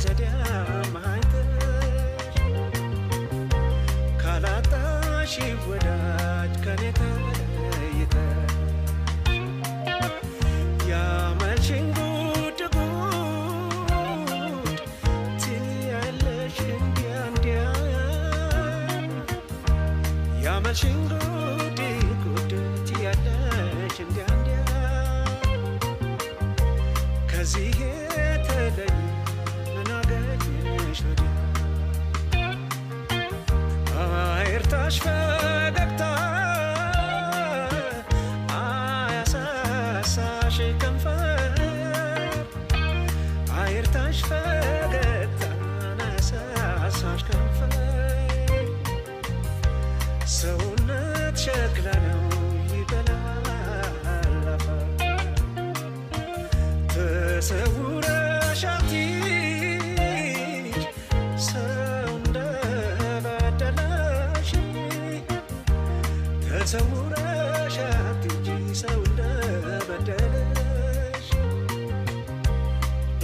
ዘዲያም አይተሽ ካላጣሽ ወዳጅ ከኔ ተለይተሽ ያመልሽኝ ጉድ ጉድ ትያለሽ እንዲያ እንዲያ ያመልሽኝ ጉድ ጉድ ትያለሽ እንዲያ እንዲያ ከዚህ የተለየ ምን አገኘሽ ወዲያ አይርታሽ ፈገግታ አያሳሳሽ ከንፈር አይርታሽ ፈገግታ አያሳሳሽ ከንፈር ሰውነት ሸክላ ነው ይበላል አፈር ተሰውረሽ አትሂጂ ሰው እንደበደለሽ ተሰውረሽ አትሂጂ ሰው እንደበደለሽ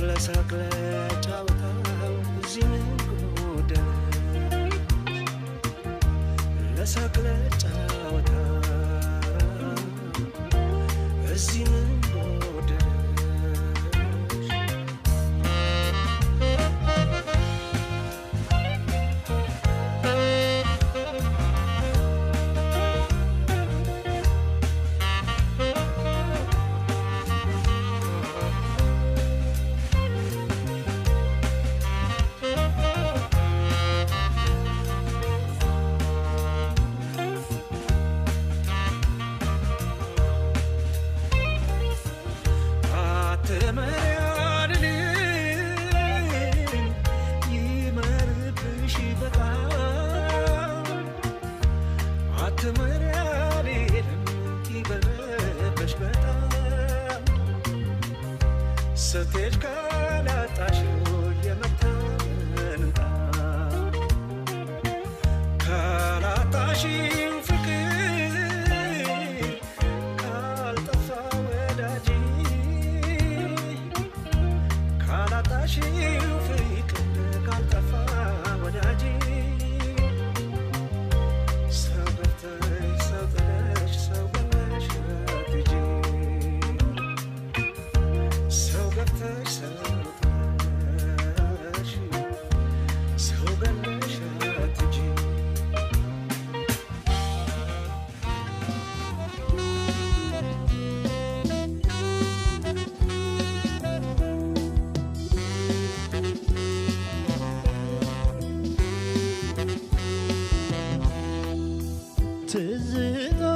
ለሳቅ ለጨዋታው እዚህ ምን ጎደለሽ ለሳቅ ለጨዋታው እዚህ ምን ጎደለሽ ስትሄጂ ካላጣሽው የመታመን ካላጣሽው ፍቅር ካልጠፋ ወዳጅ ካላጣሽው ፍቅር ካልጠፋ ወዳጅ ሰው ገብተሽ ሰው ጥለሽ ሰው ገለሽ አትሂጂ ሰው ገብተሽ ሰው ገለሽ አትሂጂ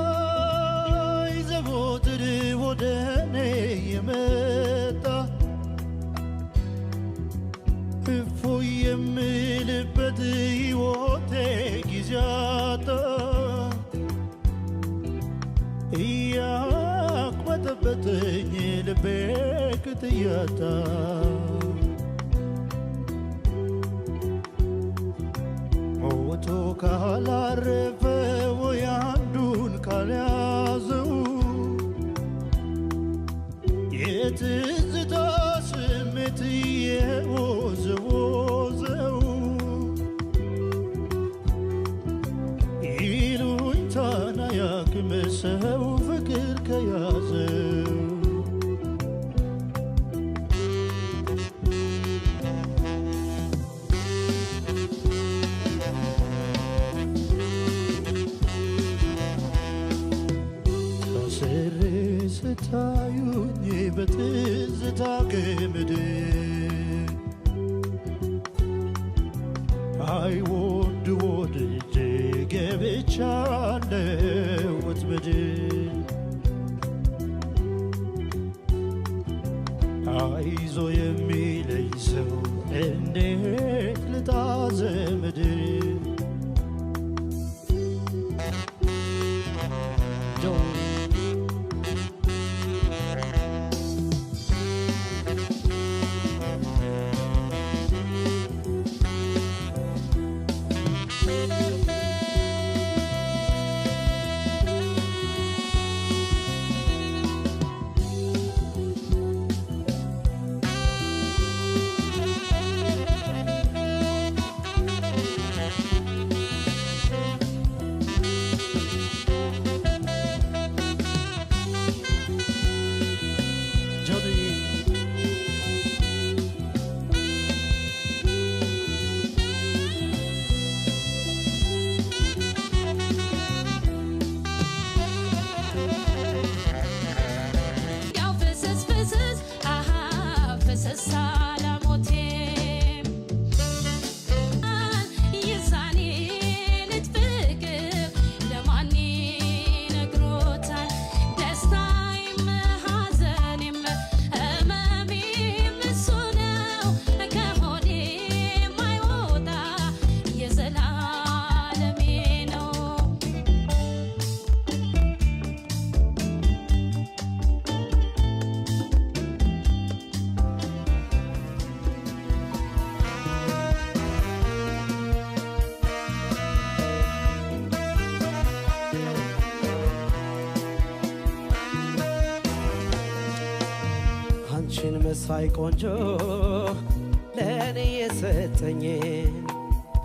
ትዝታይ ዘወትር ወደ እኔ የመጣ እፎይ የምልበት ሕይወቴ ጊዜ አጣ እያቅበጠበጠኝ ልቤ ቅጥያ አጣ ሞቶ ካላረፈ ወይ አንዱን ካልያዘው የትዝታ ስሜት የወዘወዘው ይሉኝታን አያውቅም ሰው ፍቅር ከያዘው ስታዩኝ በትዝታ ገመድ አይ ወድ ወድጄ ገብቻለሁ ወጥመድ አይዞ የሚለኝ ሰው እንዴት ልጣ ዘመድ አንቺን መሳይ ቆንጆ ለእኔ የሰጠኝ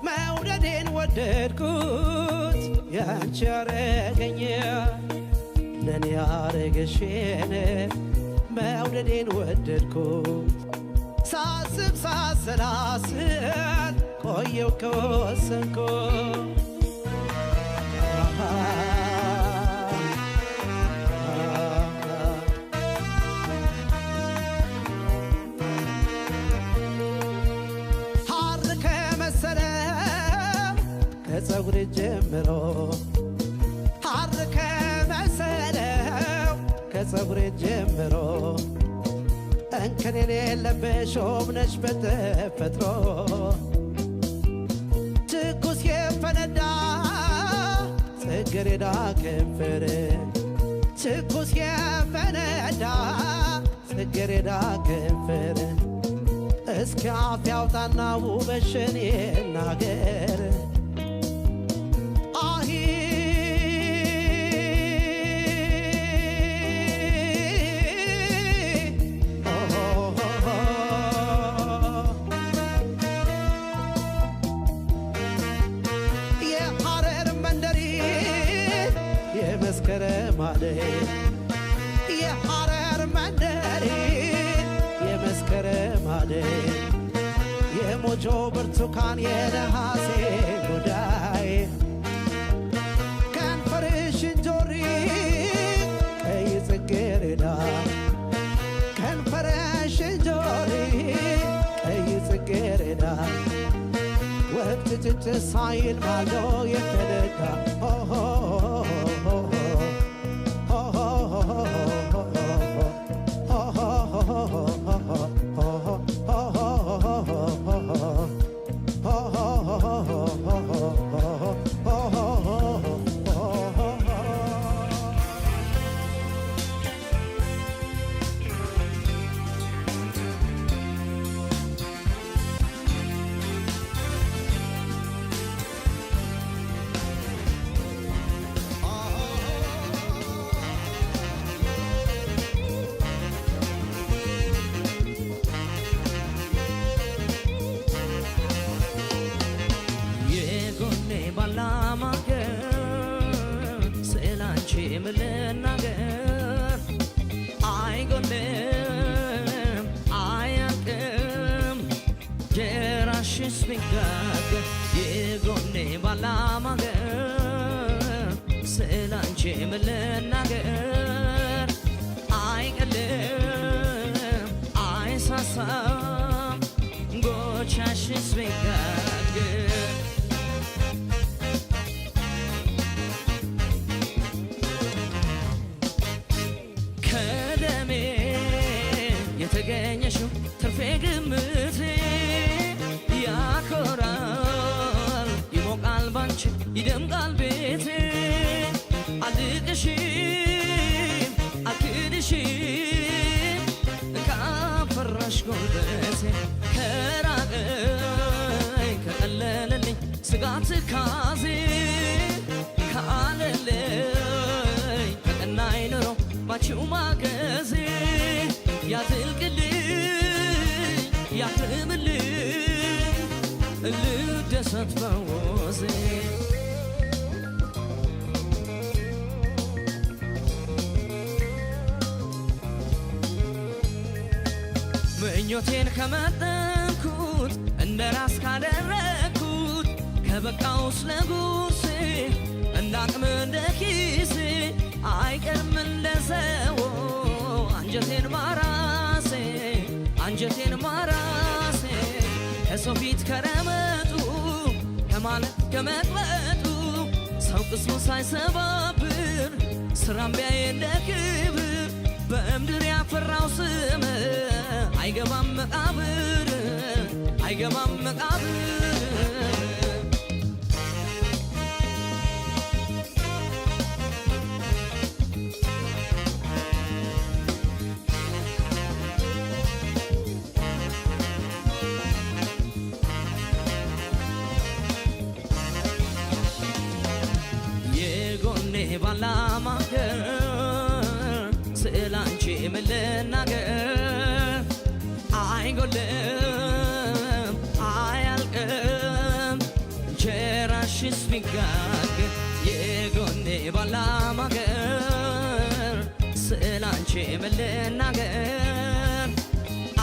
መውደዴን ወደድኩት ያንቺ ያረገኝ ለእኔ ያረገሽን መውደዴን ወደድኩት ሳስብ ሳሰላስል ቆየው ከወሰንኩ ሐር ከመሰለው ከፀጉሬ ጀምሮ ሐር ከመሰለው ከፀጉሬ ጀምሮ እንከን የሌለብሽ ውብ ነሽ በተፈጥሮ ትኩስ የፈነዳ ጽጌረዳ ከንፈር ትኩስ የፈነዳ ጽጌረዳ ከንፈር እስኪ አፍ ያውጣና ውበትሽን ይናገር የመስከረም አደይ የሐረር መንደሪ የመስከረም አደይ የሞጆ ብርቱካን የነሐሴ ጉዳይ ከንፈርሽ እንጆሪ ቀይ ጽጌረዳ ከንፈርሽ እንጆሪ ቀይ ጽጌረዳ ወቅት ጭጭ ሳይል ማልዶ የፈነዳ ልናገር አይጎልም አያልቅም ጀራሽስ ቢጋገር የጎኔ ባላማገር ስላንቺ ምን ልናገር አይቀልም አይሳሳም ጎቻሽስ ቢጋገር የተገኘሽው ትርፌ ግምቴ ያኮራል ይሞቃል ባንቺ ይደምቃል ቤቴ አልቅሽም አልክድሽም ካፈራሽ ጎልበቴ ከራቀኝ ከቀለለልኝ ስጋት ካዜ ካለለኝ ከቀናይ ኑሮ ባንቺው ማገዜ ያዝልቅልኝ ያክርምልኝ ልደሰት በወዜ ምኞቴን ከመጠንኩት እንደ ራስ ካደረግኩት ከበቃው ስለ ጉርሴ እንዳቅም እንደ ኪሴ አይቀርም እንደሰው አንጀቴን ማራሴ አንጀቴን ማራሴ ከሰው ፊት ከረመጡ ከማለት ከመቅበጡ ሰው ቅስሙ ሳይሰባብር ስራም ቢያየ እንደ ክብር በምድር ያፈራው ስም አይገባም መቃብር አይገባም መቃብር ባላማገር ስላንቺ ምን ልናገር ስነጋገር የጎኔ ባላማገር ስላንቺ ምን ልናገር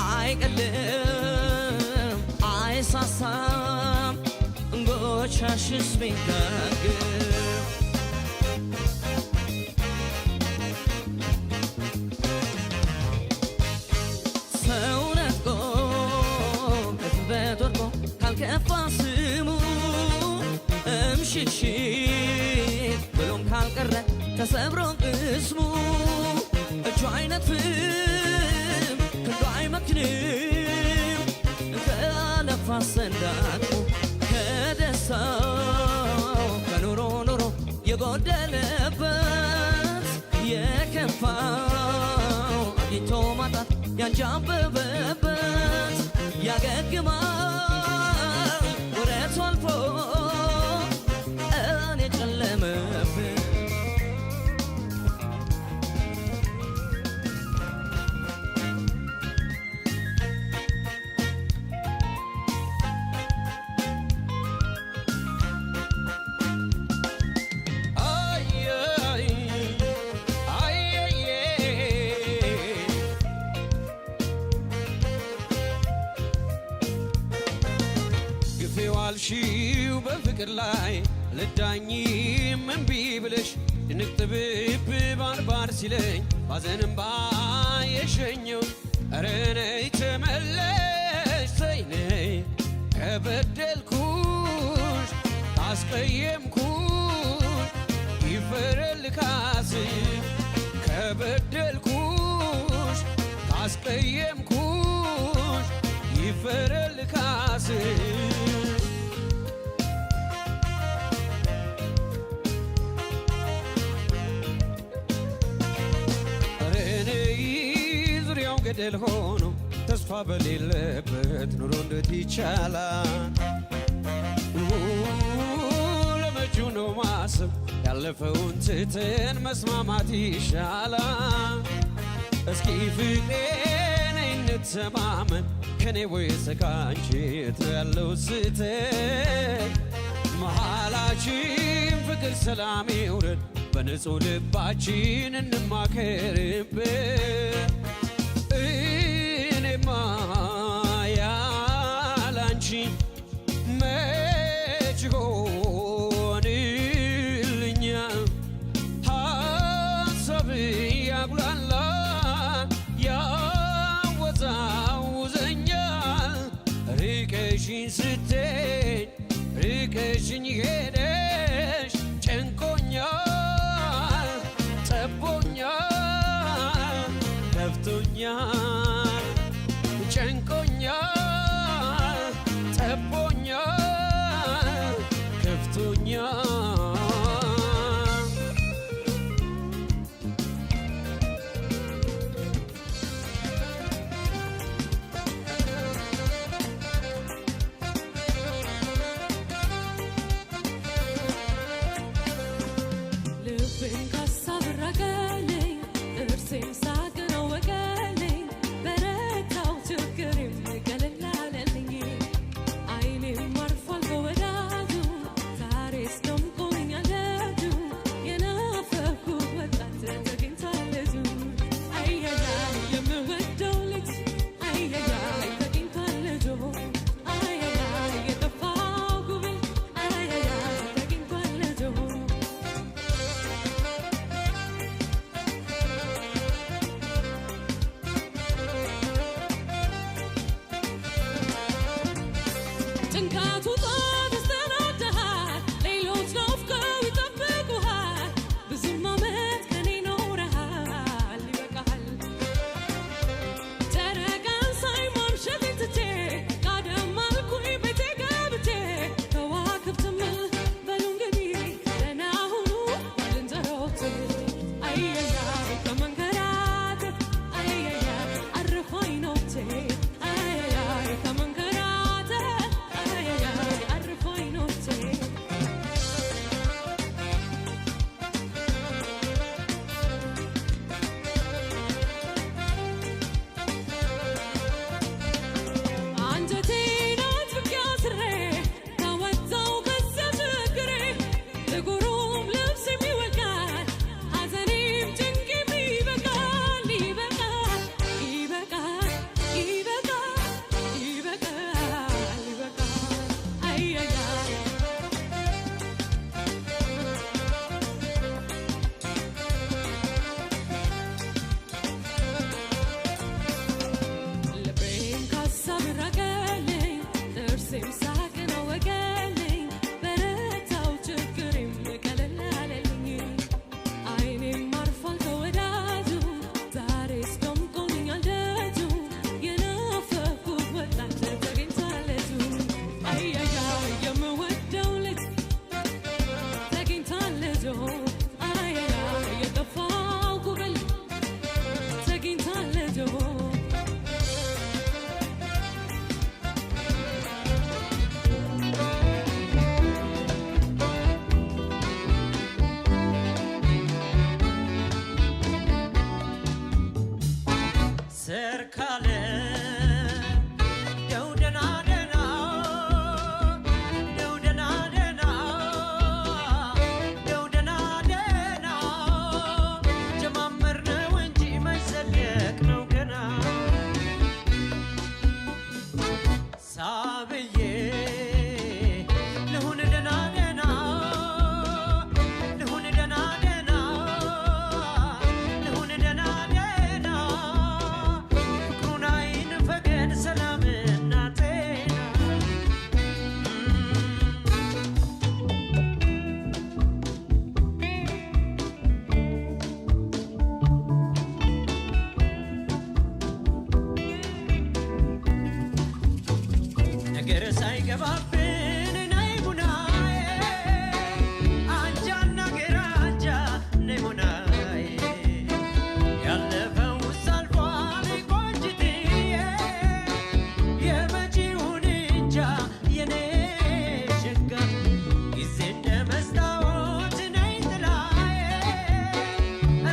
አይቀልም አይሳሳም ጎቻሽስ ቢጋግር ካልከፋ ስሙ እምሽሽት ብሎም ካልቀረ ተሰብሮ ቅስሙ እጁ አይነትፍም ክንዱ አይመክንም ከለፋ ሰንዳቁ ከደስታው ከኑሮ ኑሮ የጎደለበት የከፋው አግኝቶ ማጣት ያንጃበበበት ያገግማል አልፎ እኔ ጨለመብኝ ዋልሽው በፍቅር ላይ ልዳኝ እምቢ ብለሽ ድንቅ ጥብብ ባርባር ሲለኝ ባዘንም ባየሸኘው ኧረ ነይ ተመለሽ ተይ ነይ ከበደልኩሽ ካስቀየምኩሽ ይፈረድ ልካስ ከበደልኩሽ ካስቀየምኩሽ ይፈረድ ልካስ ገደል ሆኖ ተስፋ በሌለበት ኑሮ እንዴት ይቻላል? ለመጪው ነው ማሰብ ያለፈውን ትተን መስማማት ይሻላል። እስኪ ፍቅሬ ነይ እንተማመን ከኔ ወይስ ካንቺ የት ነው ያለው ስህተት? መሃላችን ፍቅር ሰላም ይውረድ በንጹህ ልባችን እንማከርበት እኔማ ያላንቺ መች ሆንልኛል ሀሳብ ያጉላላ ያወዛውዘኛል ርቀሽኝ ስትሄድ ርቀሽኝ ሄደሽ ጨንቆኛል ጠቦኛል ከፍቶኛል ጨንቆኛል ጠቦኛል ከፍቶኛል ልቤን ካሳብ ራቀልኝ እርሴን ሳቅነው ወቀልኝ በረታው ችግሬም ቀለል አለልኝ አይኔም አርፏል በወዳጁ ዛሬስ ደምቆኛል ደጁ የናፈኩ ወጣት ተገኝቷል ልጁ አያያይ የምወደው ልጅ አያያይ ተገኝቷል ልጁ አያያይ የጠፋው ጉብል አያያይ ተገኝቷል ልጁ ጭንቀቱ ተስተናግደሃል ሌሎች ናፍቀው ይጠብቁሃል ብዙም ዓመት ከኔ ኖረሃል ይበቃሃል ጨረቃን ሳይ ማምሸቴን ትቼ ጋደም አልኩኝ ቤቴ ገብቼ ከዋክብትም በሉ እንግዲህ ደህና ሁኑ ባልንጀሮቼ አየያይ ከመንከራተት አየያይ አረፉ አይኖቼ አየያይ ከመንከራተት አየያይ ሰርካለ ደውደና ደና ደውደና ደና ደውደና ደና ጀማመርነው እንጂ መሰለቅ ነው ገና ሳብዬ ልሁን ደና ደና ልሁን ደና ደና ልሁን ደና ደና ፍቅሩን አይንፈገን ሰላምና ጤና ነገር ሳይገባብን ነይ ቡናዬ አንጃና ገራጃ ነይ ቡናዬ ያለፈው ሳልፏል ቆንጅትዬ የመጪውን እንጃ የኔ ሸጋ ጊዜ እንደ መስታወት ነይ ጥላዬ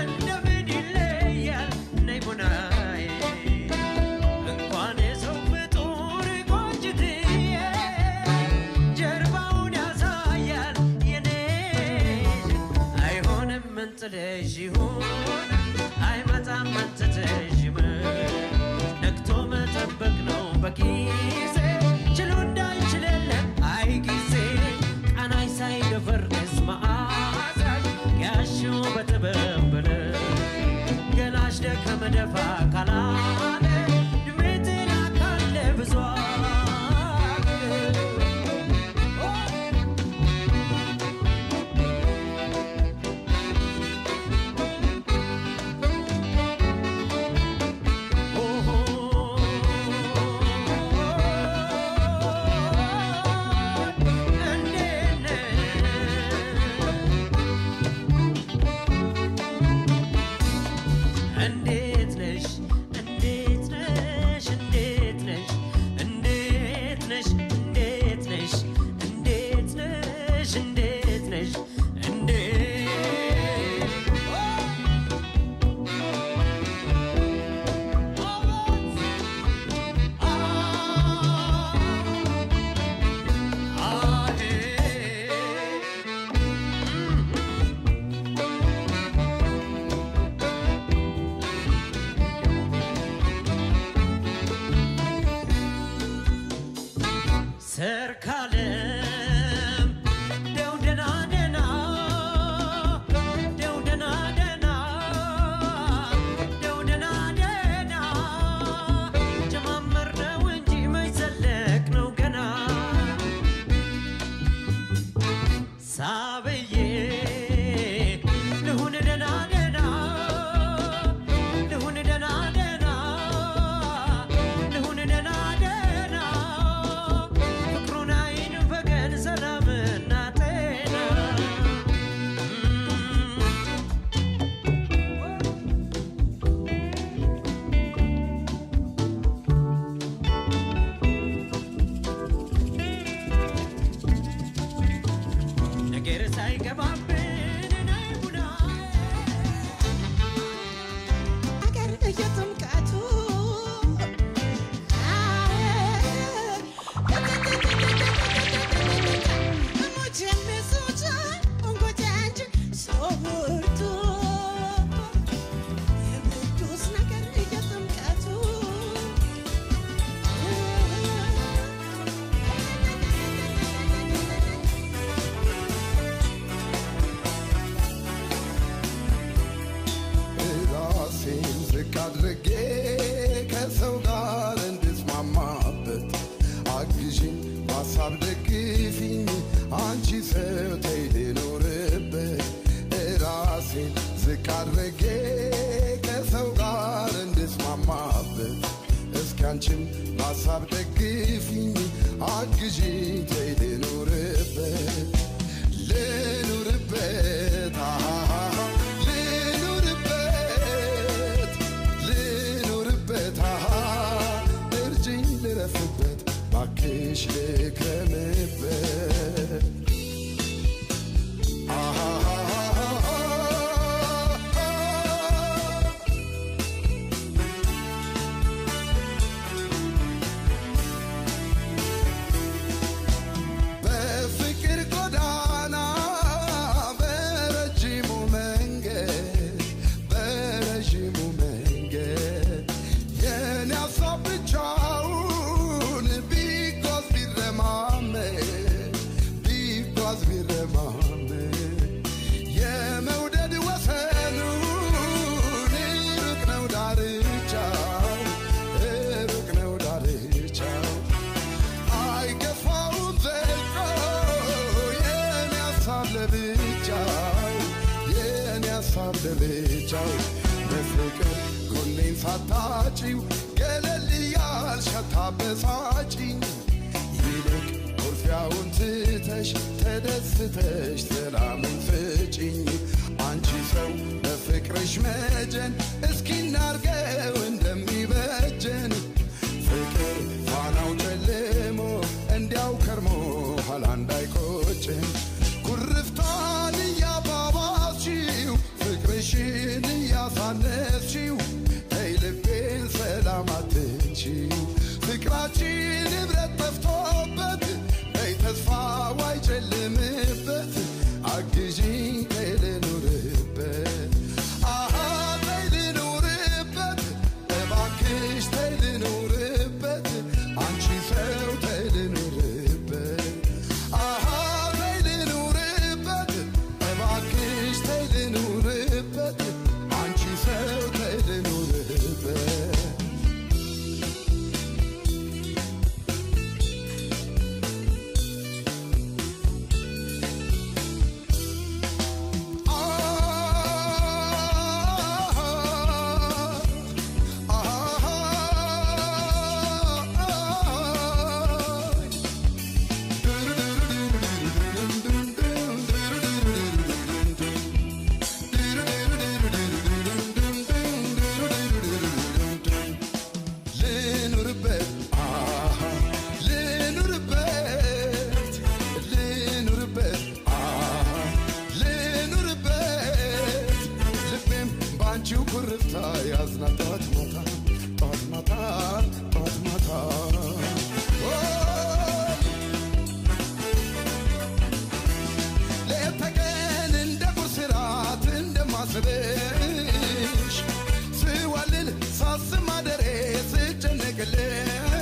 እንደምን ይለያል ነይ ቡናዬ እንኳን የሰው ፍጡር ቆንጅትዬ ጀርባውን ያሳያል የኔ አይሆንም ምንጥለሽ ይሁን አይመጣም መንትተሽ ነግቶ መጠበቅ ነው በጊዜ ችሎ እንዳይችል የለም አይ ጊዜ ቃናይ ሳይደፈርስ መዓዛሽ ያሽው በጥበብ በለ ገላሽ ደከመ ደፋ ካላለ ድሜትን አካለ ብዙ እንዴት ነሽ እንዴት ነሽ እንዴት ነሽ እንዴት ነሽ እንዴት ነሽ እንዴት ነሽ እንዴት ነሽ እንዴት ሰርካለም ደውደና ደና ደውደና ደና ደውደና ደና ጀማመርነው እንጂ መይዘለቅ ነው ገና ሳብዬ ልሁን ደና ደና ልሁን ደና ደና ልሁን ደና ደና ፍቅሩን አይንፈገን ሰላምና ጤና ነገር ሳይገባብን ነይ ቡናዬ አገር እየጥምቀቱ እሞች የሚሱጫ እንጎጃ እንጂ ሰው ውርቱ የቅዱስ ነገር እየጥምቀቱ ራሴን ዝቅ አድርጌ ከሰው ጋር እንድስማማበት አግዥኝ በሀሳብ ደግፊኝ አንቺ ሰው ተይ ልኖርበት ራሴን ዝቅ አድርጌ ከሰው ጋር እንድስማማበት እስኪ አንቺም በሀሳብ ደግፊኝ አግዥኝ ተይ ልኖርበት ልኑርበት ልኑርበት ልኑርበት እርጅኝ ልረፍበት ባክሽ ልክረምበት በየደረጃው በፍቅር ጎኔን ሳታጪው ገለል ያልሽ አታበሳጪኝ ይልቅ ኩርፊያውን ትተሽ ተደስተሽ ሰላምን ፍጪኝ አንቺ ሰው በፍቅርሽ መጀን እስኪ እናርገው እንደሚበጀን ፍቅር ፋናው ጨልሞ እንዲያው ከርሞ ኋላ እንዳይቆጭን ኩርፍታን እያባባስሽው ፍቅርሽን እያሳነስሽው ተይ ልቤን ሰላም አትንሺው ፍቅራችን ንብረት ጠፍቶበት ተይ ተስፋው አይጨልምበት አግዢኝ ተይ ልኑርበት አሃ ተይ ልኑርበት እባክሽ ተይ ልኑርበት አንቺ ሰው ተይ ልኑርበት አሃ ተይ ልኑርበት እባክሽ ተይ ልኑርበት አንቺ ሰው ተይ ልኑርበት ስዋልል ሳስማደሬ ስጨነቅልሽ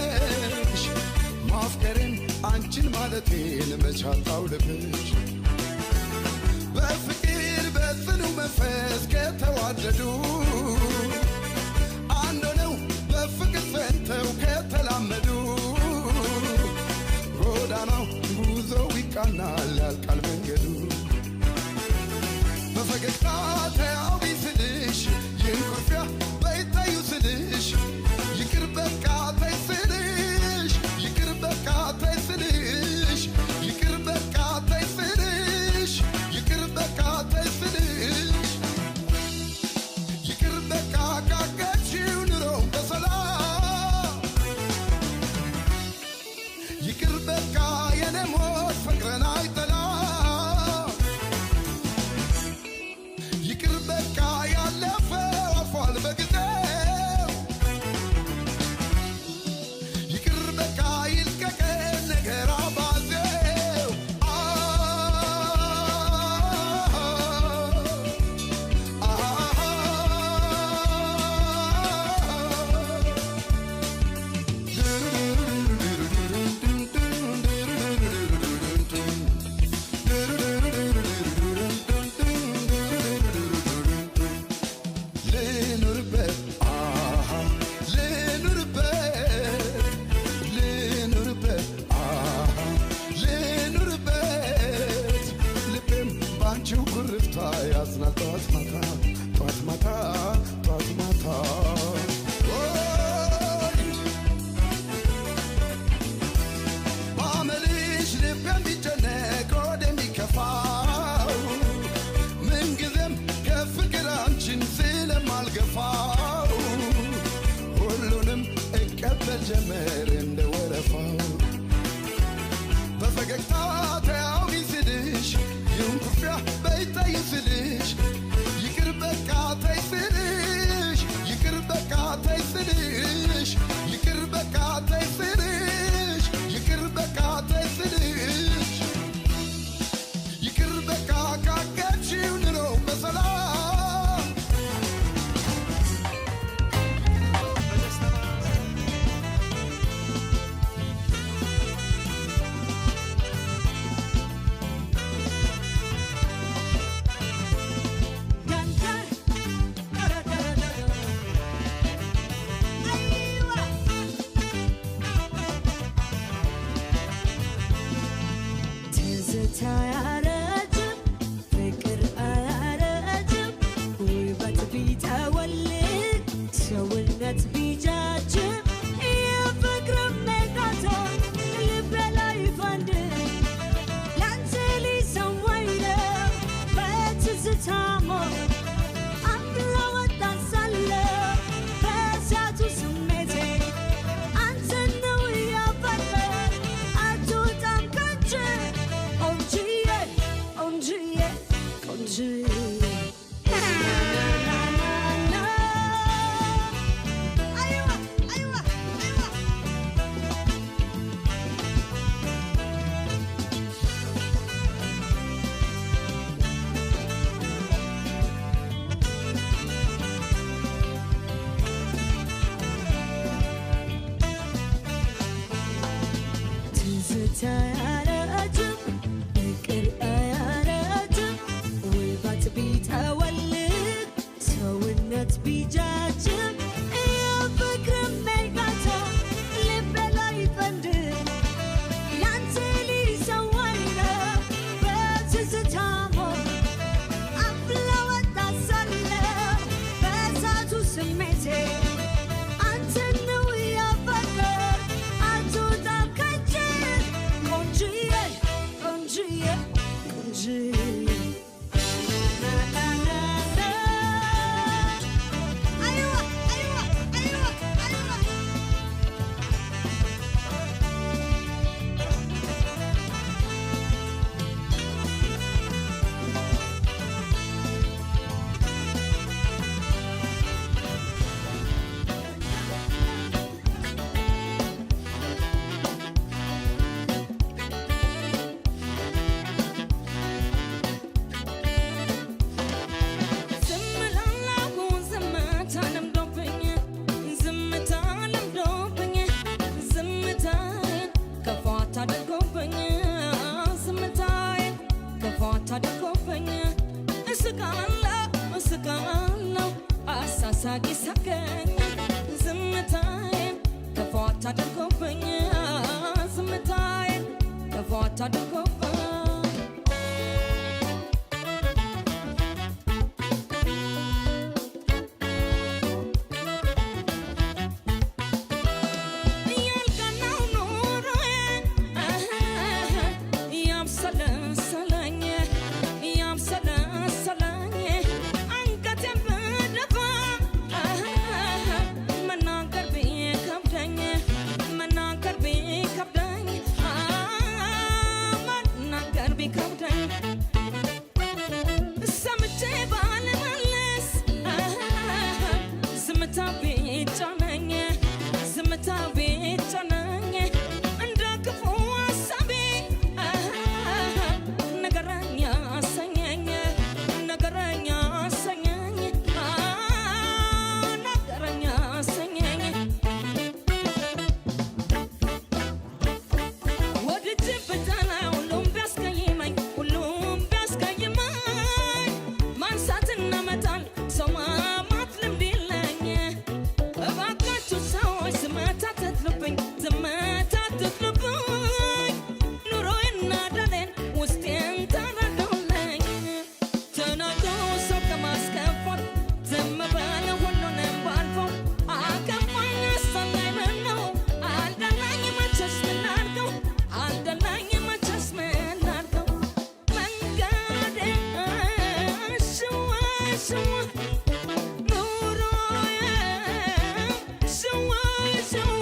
ማፍቀርን አንቺን ማለቴን መቻጣው ልብሽ በፍቅር በጽኑ መንፈስ ከተዋደዱ አንድ ሆነው በፍቅር ጸንተው ከተላመዱ ጎዳናው ጉዞው ይቃናል ያልቃል መንገዱ በፈገግታ ተያዊ ስልሽ ይንኩርፊያ በይታዩ ስልሽ ይቅር በቃ ተይ ስልሽ ይቅር በቃ ተይ ስልሽ ይቅር በቃ ተይ ስልሽ ይቅር በቃ ተይ ስልሽ ይቅር በቃ ካገችው ኑሮ በሰላም ይቅር በቃ የኔ ሞት ፍቅርን አይጠላም ይቅር በቃ ያለፈው አልፏል በጊዜው ይቅር በቃ ይልቀቀን ነገር አባዜው ያዝናል ጠዋት ማታ ጠዋት ማታ ጠዋት ማታ ባመልሽ ልብ የሚጨነቅ ወደሚከፋው ምንጊዜም ከፍቅር አንቺን ስለማልገፋው ሁሉንም እቀበል ጀመር እንደ ወረፋው በፈገግታ ተያዊ ስልሽ ይሁን ኩርፊያ በይታይ ስልሽ ይቅር በቃ ተይ ስልሽ ስሜት አያረጅም ፍቅር አያረጅም ውበት ቢጠወልግ ሰውነት ቢጃጅም የፍቅር መርካቶ ልቤ ላይ ፈንድቅ ያንተ ሊሰዋኝ ነው በትዝታ ሞት አፍላ ወጣ ሳለው በእሳቱ ስሜቴ አንተን ነው ያፈቀር አትወጣም ከእጄ ቆንጅዬ ቆንጅዬ ቆንጅዬ ሳቂ ሳቀኝ ዝምታዬን ከፏት አድርጎብኝ ዝምታዬን ከፏት አድርጎብኝ ያልቀናው ኑሮዬ ያብሰለሰለኝ ያብሰለሰለኝ አንገቴን ብደፋ መናገር ቢከብደኝ መናገር ቢከብደኝ መናገር ቢከብደኝ ሰምቼ ባልመለስ ዝምታ ቢጫነኝ ዝምታ ቢጫነኝ እንደ ክፉ ሀሳቤ ነገረኛ አሰኘኝ ነገረኛ አሰኘኝ ነገረኛ አሰኘኝ ወድጄ ብጠላ ሁሉም ቢያስቀይመኝ ሁሉም ቢያስቀይመኝ ማንሳትና መጣል ሰው ማማት ልምድ የለኝ እባካችሁ ሰዎች ዝምታ አትጥሉብኝ ዝምታ አትጥሉብኝ ኑሮዬና ደሌን ውስጤን ተረዱልኝ ተናግሮ ሰው ከማስከፋት ዝም በል ሁሉንም ባልፎ አከፋኝ አሰናኝ ምነው አልደላኝ መቼስ ምን ላድርገው አልደላኝ መቼስ ምን ላድርገው መንገዴ ሽዋ ሽዋ ኑሮዬ ሽዋ ሽዋ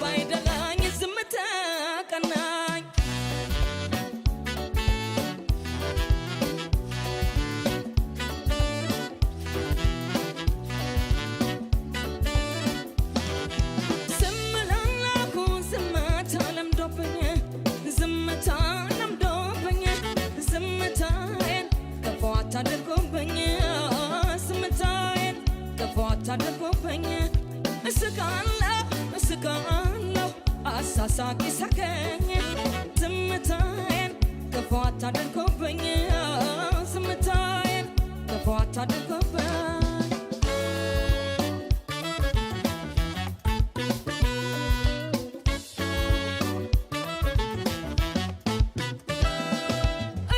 ባይደላኝ ዝምታ ቀናኝ ዝም ላልኩ ዝምታ ለምዶብኝ ዝምታ ለምዶብኝ ዝምታዬን ከፏት አድርጎብኝ ዝምታዬን ከፏት አድርጎብኝ እስቃለሁ እስቃለሁ አሳሳቂ ሳቀኝ ዝምታዬን ከፏት አድርጎብኝ ዝምታዬን ከፏት አድርጎብኝ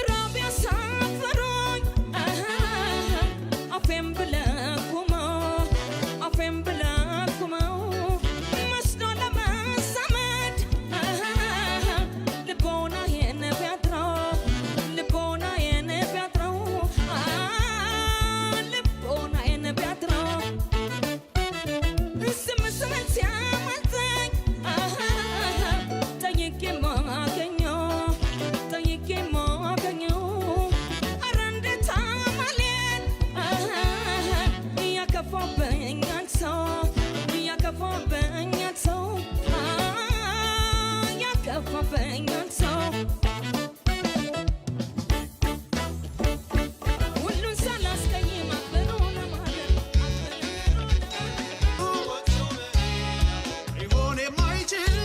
ራብ ያሳፈሮኝ አፌን ብለኩመው አፌን ብለኩመው መስሎ ለመሰመድ ልቦናዬን ቢያጥረው ልቦናዬን ቢያጥረው ልቦናዬን ቢያጥረው ዝም ስል ሲያመልጠኝ ጠይቄ ማገኘው ጠይቄ ማገኘው ኧረ እንዴት አማሌን ያከፋብኛል ሰው ያከፋብኛል ሰው ያከፋብኛል ሰው ሁሉን ሳላስቀይም አክብሮን ማለት ሊሆን የማይችል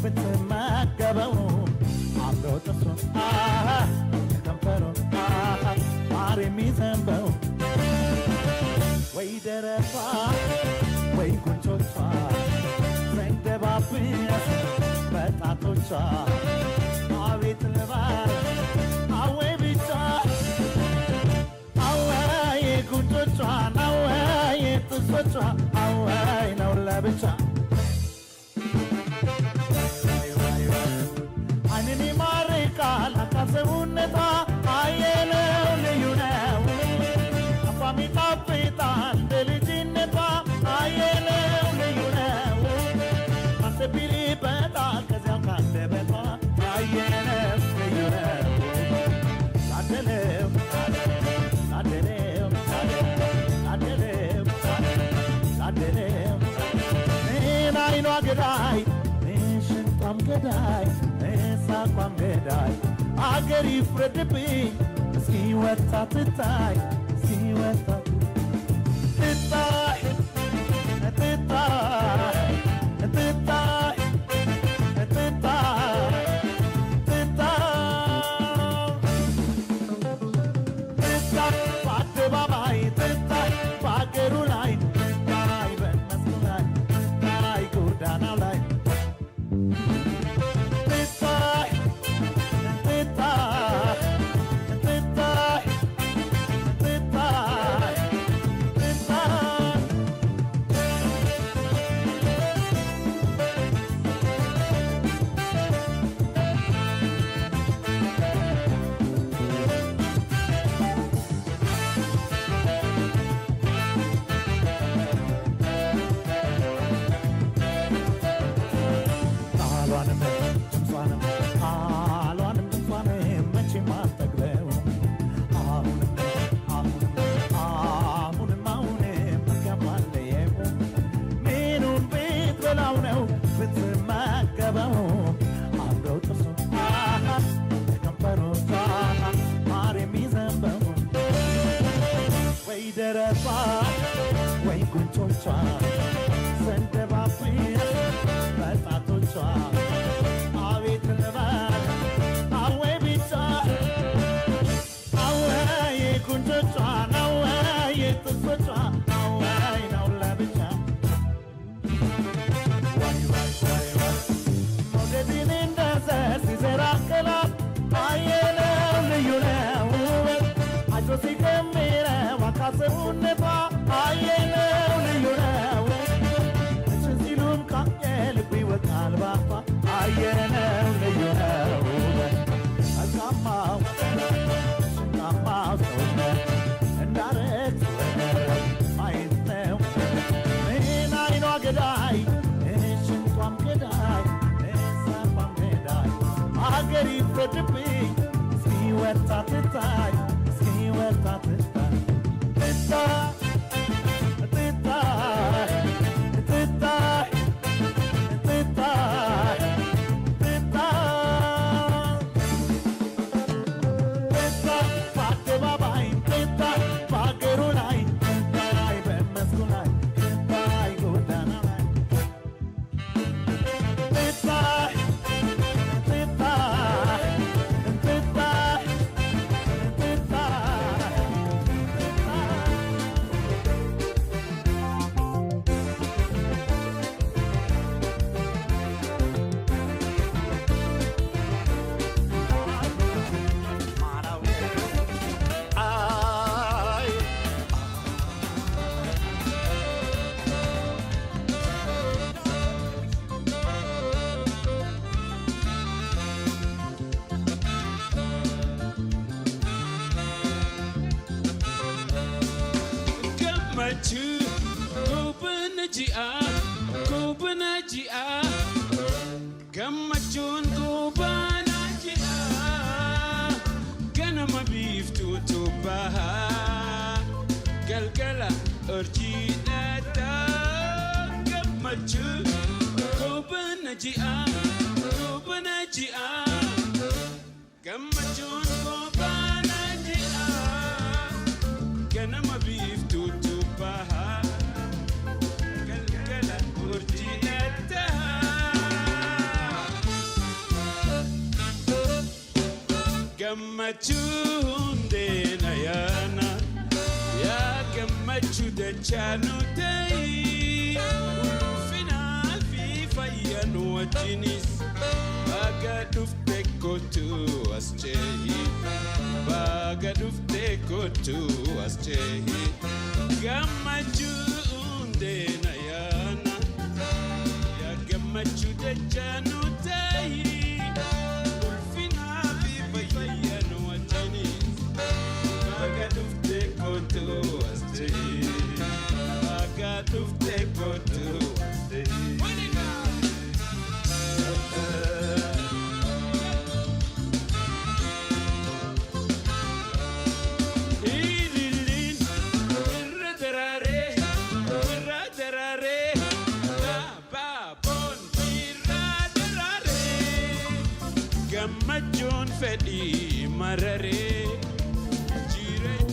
ብትመገበው አብሮ ጥርሱ ከንፈሩ ማር የሚዘንበው ወይ ደረቷ ወይ ጉንጮቿ ዘንደባብስ በጣቶቿ አቤት ልባል አወይ ብቻ አወይ ጉንጮቿን አወይ ጥርሶቿ አወይ ነው ለብቻ አይንን ይማርካል አካሰቡነቷ አየለው ልዩ ነው አፏም ይጣፍጣል እንደ ልጅነቷ አየለው ልዩ ነው ማሰብ ይልበታል ከዚያው ካንደበቷ አየለው ልዩ ነው ታደለው ታደለው ታደለው ታደለው ምን አይኗ ገዳይ ሽንጧም ገዳይ ሳቋም ገዳይ አገር ይፍረድብኝ እስኪ ወጣ ትታይ እስኪ ወጣ ትታይ ትታይ ትታይ ትታይ ትታይ በአደባባይ ትታይ በአገሩ ላይ ትታይ በመስኩ ላይ ትታይ ጎዳናው ላይ ደረቷ ወይ ጉንጮቿ ዘንደባብስ በጣቶቿ አቤት ልበል አወይ ብቻ አወይ ጉንጮቿን አወይ ጥርሶቿ አወይ ነው ለብቻ ሞገድን እንደ ዘር ሲዘራ ቅላት አየለው ልዩ ነው አይቶ ሲከምረው አካሰቡነቷ አየለው ልዩ ነው እችን ሲሉም ቃየ ልቡ ይወጣል ባፏ አየለው ልዩ ነው መልካማው ሽናማው ሰውነት እንዳረግ ማየት ነው ምን አይኗ ገዳይ ሽንቷም ገዳይ ሳቋም ገዳይ አገር ይፍረድብኝ እስኪወጣ ትታይ እስኪወጣ ትታይ gammachuun gubaana ji'a ganama biiftuutu baha galgala urjiidhata gammachuun gubaana ji'a gammachuun gubaana ji'a ganama biiftuutu baha galgala urjiidhata gammachuun deena yaana yaa gammachuu dachaanu ta'ii ulfinaa fi fayyan wajjinis baga dhufte kootu as cehi baga dhufte kootu as cehi gammachuun deena yaana yaa gammachuu dachaanu ta'ii Gammachuun fedhii mararee jireenya.